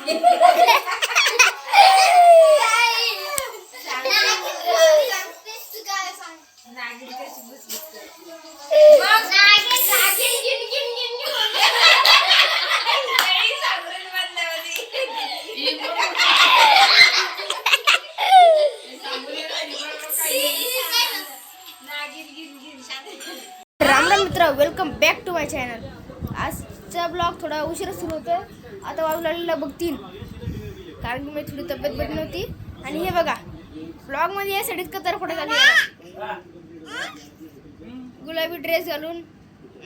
राम राम मित्र, welcome back to my channel. आजचा blog थोडा उशिरा सुरू होतोय. आता वाजू लागलेलं बघ 3, कारण की मी थोडी तब्येत बरी नव्हती. आणि हे बघा ब्लॉग मध्ये यासाठी इतकं तरफडा झाली, गुलाबी ड्रेस घालून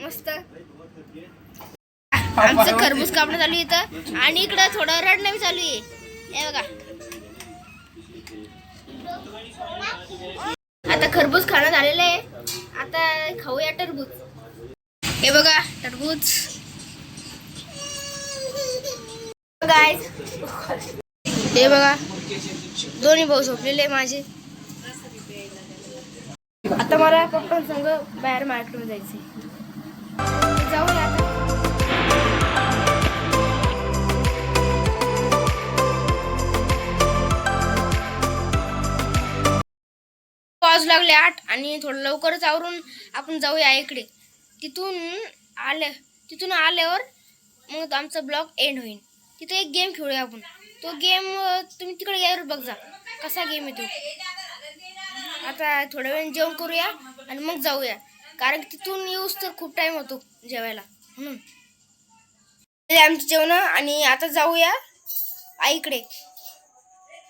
मस्त आमचं खरबूज कापणं चालू इथं. आणि इकडं थोडं रडणं बी चालू आहे. हे बघा आता खरबूज खाणं झालेलं आहे. आता खाऊया टरबूज. हे बघा टरबूज गाइस. हे बघा दोन्ही भाऊ झोपलेले माझे. आता मला पप्पांसंग बाहेर मार्केटमध्ये जायचे. जाऊया आता. वाजू लागले 8 आणि थोडं लवकरच आवरून आपण जाऊया इकडे. तिथून आल्यावर मग आमचा ब्लॉग एंड होईल. तिथे एक गेम खेळूया आपण. तो गेम तुम्ही तिकडे गेल्यावर बघा कसा गेम आहे तो. आता थोड्या वेळ जेवण करूया आणि मग जाऊया, कारण तिथून येऊस तर खूप टाइम होतो जेवायला. म्हणून आमचं जेवण. आणि आता जाऊया आईकडे.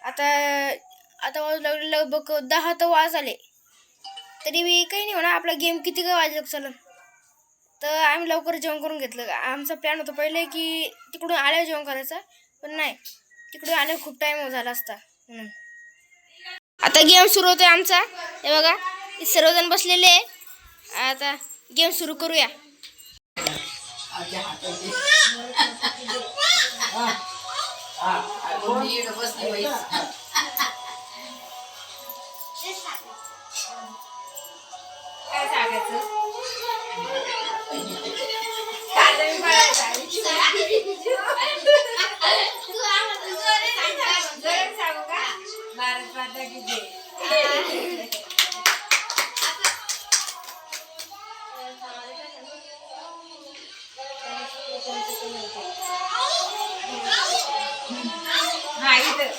आता वाजू लागलेलं बघ 10 तर वाज आले. तरी बी काही नाही म्हणा, आपला गेम किती काय वाजलं चला. तर आम्ही लवकर जेवण करून घेतलं. आमचा प्लॅन होता पहिले की तिकडून आल्यावर जेवण करायचा, पण नाही, तिकडून आल्यावर खूप टाइम झाला असता म्हणून. आता गेम सुरू होतोय आमचा. हे बघा सर्वजण बसलेले आहे. आता गेम सुरू करूया. काय सांगायचं? सांगू का? भारत माता की जय. हा इथं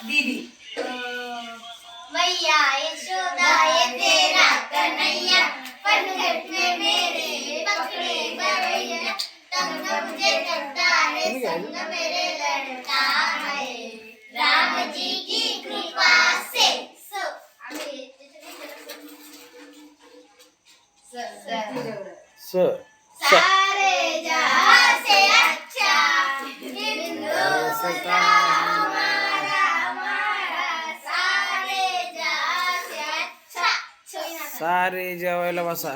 दीदी मैया यशोदा ये तेरा कन्हैया पनघट में मेरे पकड़े गवैया तंग मुझे करता है संग मेरे लड़का है राम जी की कृपा से. सारे जहां से अच्छा हिंदुस्तान सारे जेवायला बसा.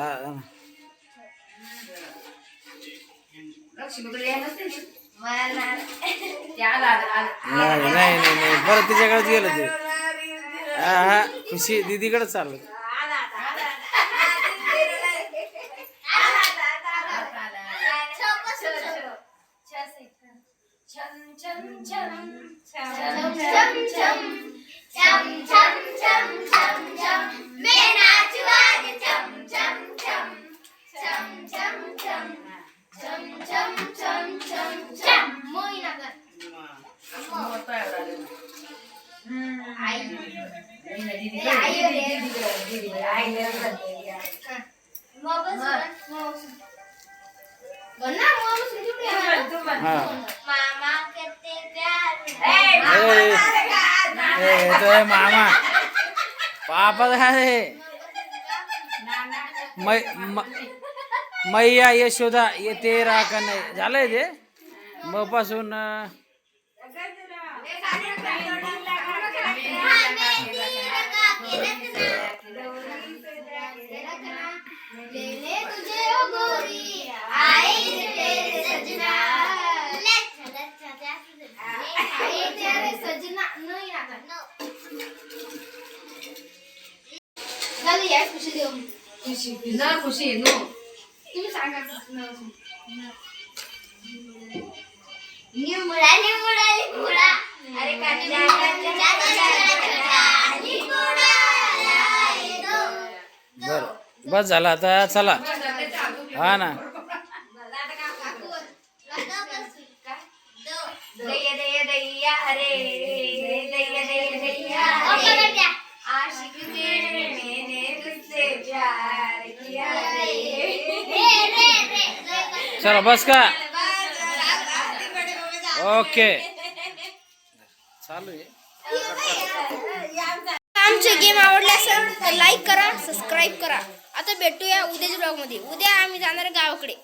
नाही परत तिच्याकडेच गेलं ते. हा खुशी दीदीकडे चाललं. हा तो है मामा पापा है मैया यशोदा येते का नाही झालंय ते मग पासून खुशी नो तुम्ही सांगा बर बस झालं आता चला हा ना चला बस का ओके चालू आहे आमचे गेम आवडले असेल तर लाईक करा सबस्क्राईब करा आता भेटूया उद्याच्या ब्लॉग मध्ये उद्या आम्ही जाणार आहे गावाकडे